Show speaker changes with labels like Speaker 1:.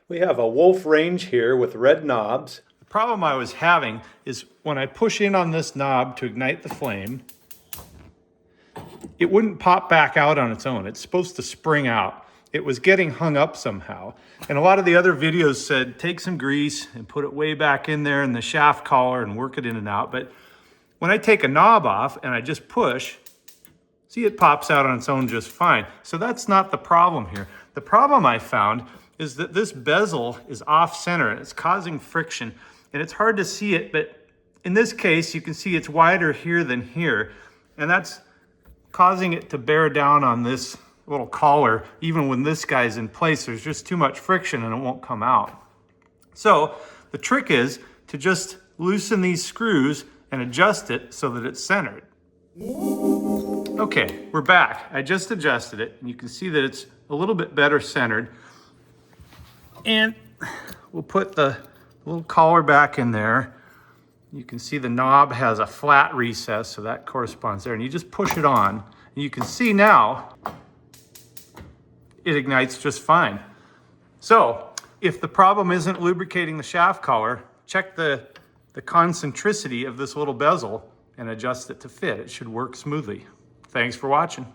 Speaker 1: We have a Wolf range here with red knobs. The problem I was having is when I push in on this knob to ignite the flame, it wouldn't pop back out on its own. It's supposed to spring out. It was getting hung up somehow. And a lot of the other videos said, take some grease and put it way back in there in the shaft collar and work it in and out. But when I take a knob off and I just push, see, it pops out on its own just fine. So that's not the problem here. The problem I found is that this bezel is off center and it's causing friction, and it's hard to see it, but in this case, you can see it's wider here than here, and that's causing it to bear down on this little collar. Even when this guy's in place, there's just too much friction and it won't come out. So the trick is to just loosen these screws and adjust it so that it's centered. Okay, we're back. I just adjusted it, and you can see that it's a little bit better centered. And we'll put the little collar back in there. You can see the knob has a flat recess, so that corresponds there. And you just push it on, and you can see now it ignites just fine. So if the problem isn't lubricating the shaft collar, check the concentricity of this little bezel and adjust it to fit. It should work smoothly. Thanks for watching.